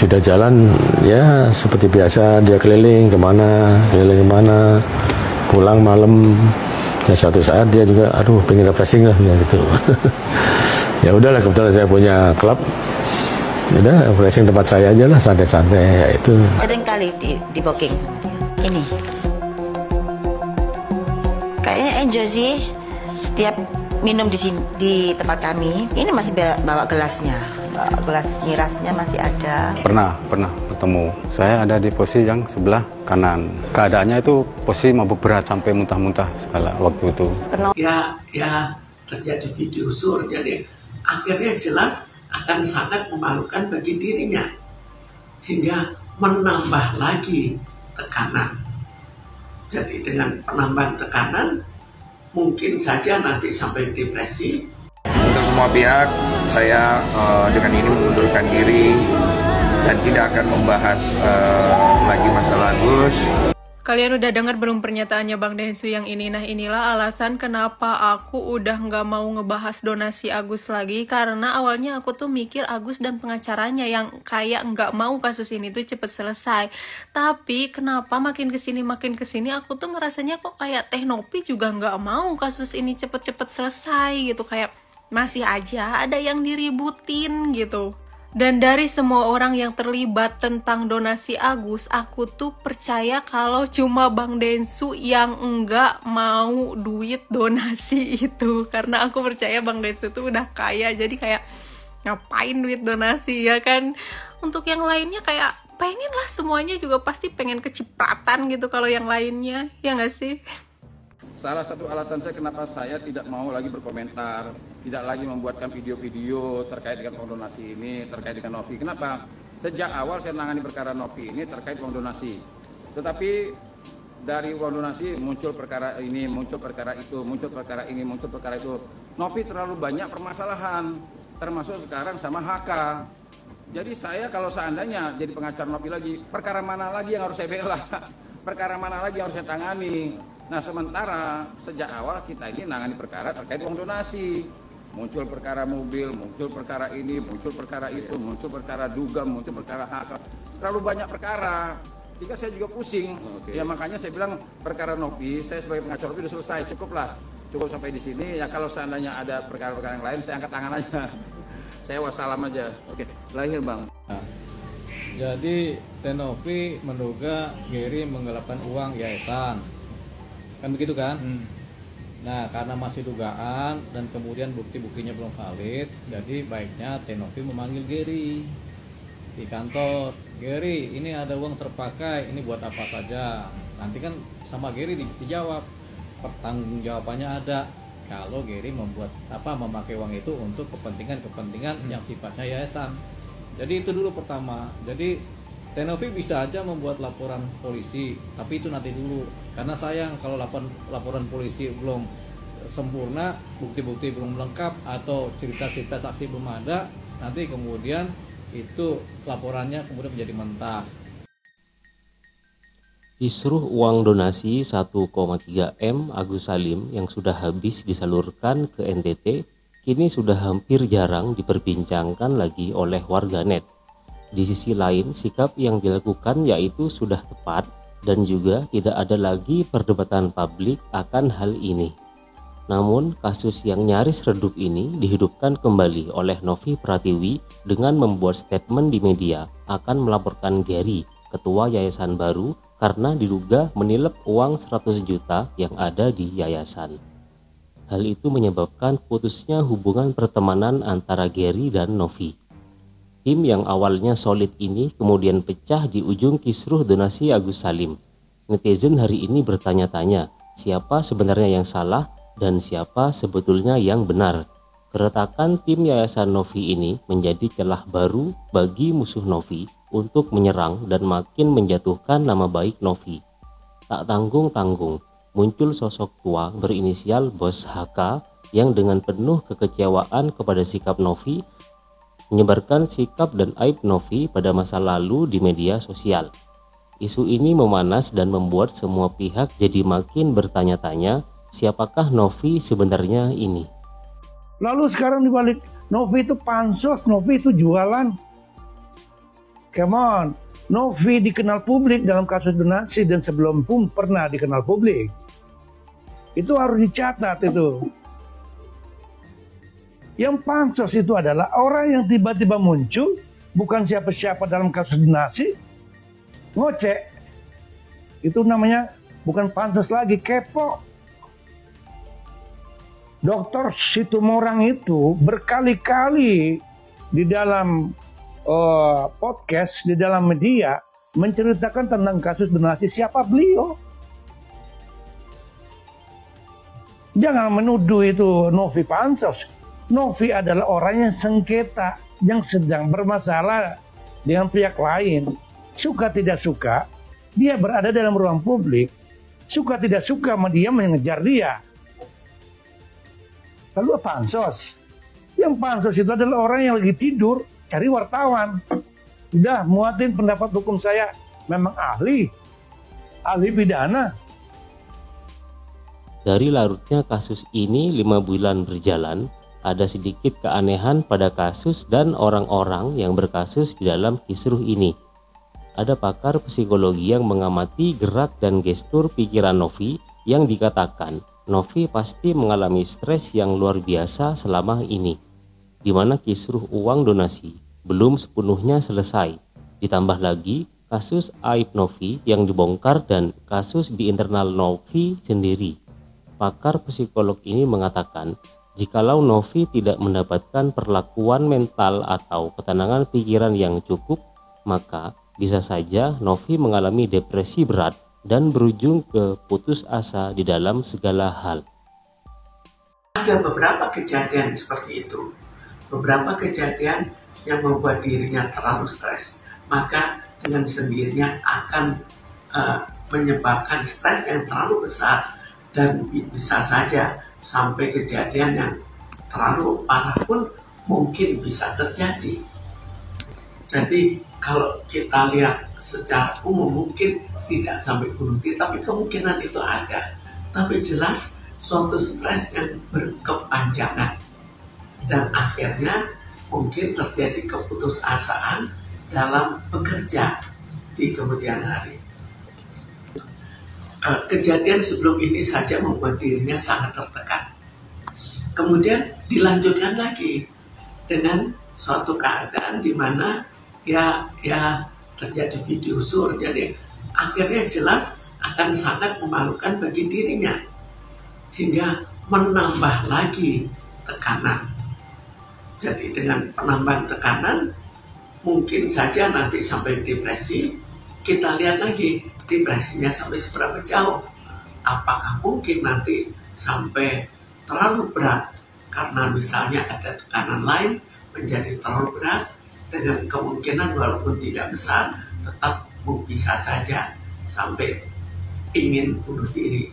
sudah jalan ya seperti biasa, dia keliling kemana, pulang malam. Ya suatu saat dia juga, aduh pengen refreshing lah gitu. Ya udahlah, kebetulan saya punya klub, udah refreshing tempat saya aja lah, santai-santai ya itu. Sering kali di booking ini. Kayaknya enjoy sih setiap minum di sini, di tempat kami. Ini masih bawa gelasnya. Gelas mirasnya masih ada. Pernah bertemu. Saya ada di posisi yang sebelah kanan. Keadaannya itu posisi mabuk berat sampai muntah-muntah segala waktu itu. Ya terjadi video sur, jadi akhirnya jelas akan sangat memalukan bagi dirinya, sehingga menambah lagi tekanan. Jadi dengan penambahan tekanan mungkin saja nanti sampai depresi. Untuk semua pihak, saya dengan ini mengundurkan diri dan tidak akan membahas lagi masalah Agus. Kalian udah dengar belum pernyataannya Bang Densu yang ini? Nah, inilah alasan kenapa aku udah nggak mau ngebahas donasi Agus lagi. Karena awalnya aku tuh mikir Agus dan pengacaranya yang kayak nggak mau kasus ini tuh cepet selesai. Tapi kenapa makin kesini aku tuh ngerasanya kok kayak Teh Novi juga nggak mau kasus ini cepet-cepet selesai gitu. Kayak masih aja ada yang diributin gitu. Dan dari semua orang yang terlibat tentang donasi Agus, aku tuh percaya kalau cuma Bang Densu yang enggak mau duit donasi itu. Karena aku percaya Bang Densu tuh udah kaya, jadi kayak ngapain duit donasi ya kan. Untuk yang lainnya kayak pengen lah, semuanya juga pasti pengen kecipratan gitu kalau yang lainnya, ya nggak sih? Salah satu alasan saya kenapa saya tidak mau lagi berkomentar, tidak lagi membuatkan video-video terkait dengan uang donasi ini, terkait dengan Novi. Kenapa? Sejak awal saya menangani perkara Novi ini terkait uang donasi. Tetapi dari uang donasi muncul perkara ini, muncul perkara itu, muncul perkara ini, muncul perkara itu. Novi terlalu banyak permasalahan, termasuk sekarang sama HK. Jadi saya kalau seandainya jadi pengacara Novi lagi, perkara mana lagi yang harus saya bela? Perkara mana lagi yang harus saya tangani? Nah, sementara sejak awal kita ini nangani perkara terkait uang donasi. Muncul perkara mobil, muncul perkara ini, muncul perkara itu, muncul perkara dugam, muncul perkara hak. Terlalu banyak perkara. Jika saya juga pusing. Ya makanya saya bilang perkara Novi, saya sebagai pengacara Novi sudah selesai, cukuplah. Cukup sampai di sini. Ya kalau seandainya ada perkara-perkara yang lain, saya angkat tangan aja. Saya wassalam aja. Oke, lahir Bang. Nah, jadi Teh Novi menduga Gary menggelapkan uang yayasan. Kan begitu kan? Nah, karena masih dugaan dan kemudian bukti-buktinya belum valid, jadi baiknya Teh Novi memanggil Gary di kantor. Gary, ini ada uang terpakai, ini buat apa saja? Nanti kan sama Gary dijawab, pertanggungjawabannya ada. Kalau Gary memakai uang itu untuk kepentingan yang sifatnya yayasan. Jadi itu dulu pertama. Jadi Teh Novi bisa aja membuat laporan polisi, tapi itu nanti dulu. Karena sayang kalau laporan polisi belum sempurna, bukti-bukti belum lengkap, atau cerita-cerita saksi belum ada, nanti kemudian itu laporannya kemudian menjadi mentah. Kisruh uang donasi 1,3 M Agus Salim yang sudah habis disalurkan ke NTT kini sudah hampir jarang diperbincangkan lagi oleh warganet. Di sisi lain, sikap yang dilakukan yaitu sudah tepat dan juga tidak ada lagi perdebatan publik akan hal ini. Namun, kasus yang nyaris redup ini dihidupkan kembali oleh Novi Pratiwi dengan membuat statement di media akan melaporkan Gary, ketua yayasan baru, karena diduga menilep uang 100 juta yang ada di yayasan. Hal itu menyebabkan putusnya hubungan pertemanan antara Gary dan Novi. Tim yang awalnya solid ini kemudian pecah di ujung kisruh donasi Agus Salim. Netizen hari ini bertanya-tanya, siapa sebenarnya yang salah dan siapa sebetulnya yang benar. Keretakan tim yayasan Novi ini menjadi celah baru bagi musuh Novi untuk menyerang dan makin menjatuhkan nama baik Novi. Tak tanggung-tanggung, muncul sosok tua berinisial Bos HK yang dengan penuh kekecewaan kepada sikap Novi menyebarkan sikap dan aib Novi pada masa lalu di media sosial. Isu ini memanas dan membuat semua pihak jadi makin bertanya-tanya siapakah Novi sebenarnya ini. Lalu sekarang dibalik, Novi itu pansos, Novi itu jualan. Come on. Novi dikenal publik dalam kasus donasi dan sebelum pun pernah dikenal publik. Itu harus dicatat itu. Yang pansos itu adalah orang yang tiba-tiba muncul, bukan siapa-siapa dalam kasus donasi, ngoceh. Itu namanya bukan pansos lagi, kepo. Dr. Situmorang itu berkali-kali di dalam podcast, di dalam media menceritakan tentang kasus donasi. Siapa beliau? Jangan menuduh itu Novi pansos. Novi adalah orang yang sengketa, yang sedang bermasalah dengan pihak lain. Suka tidak suka, dia berada dalam ruang publik. Suka tidak suka, dia mengejar dia. Lalu pansos. Yang pansos itu adalah orang yang lagi tidur, cari wartawan. Udah muatin pendapat hukum saya, memang ahli pidana. Dari larutnya kasus ini 5 bulan berjalan, ada sedikit keanehan pada kasus dan orang-orang yang berkasus di dalam kisruh ini. Ada pakar psikologi yang mengamati gerak dan gestur pikiran Novi yang dikatakan Novi pasti mengalami stres yang luar biasa selama ini, di mana kisruh uang donasi belum sepenuhnya selesai. Ditambah lagi kasus aib Novi yang dibongkar dan kasus di internal Novi sendiri. Pakar psikolog ini mengatakan, jikalau Novi tidak mendapatkan perlakuan mental atau ketenangan pikiran yang cukup, maka bisa saja Novi mengalami depresi berat dan berujung ke putus asa di dalam segala hal. Ada beberapa kejadian seperti itu, beberapa kejadian yang membuat dirinya terlalu stres, maka dengan sendirinya akan menyebabkan stres yang terlalu besar dan bisa saja sampai kejadian yang terlalu parah pun mungkin bisa terjadi. Jadi kalau kita lihat secara umum mungkin tidak sampai bunuh diri, tapi kemungkinan itu ada. Tapi jelas suatu stres yang berkepanjangan dan akhirnya mungkin terjadi keputusasaan dalam bekerja di kemudian hari. Kejadian sebelum ini saja membuat dirinya sangat tertekan. Kemudian dilanjutkan lagi dengan suatu keadaan di mana ya terjadi video sur, jadi akhirnya jelas akan sangat memalukan bagi dirinya, sehingga menambah lagi tekanan. Jadi dengan penambahan tekanan mungkin saja nanti sampai depresi. Kita lihat lagi depresinya sampai seberapa jauh. Apakah mungkin nanti sampai terlalu berat karena misalnya ada tekanan lain menjadi terlalu berat, dengan kemungkinan walaupun tidak besar tetap bisa saja sampai ingin bunuh diri.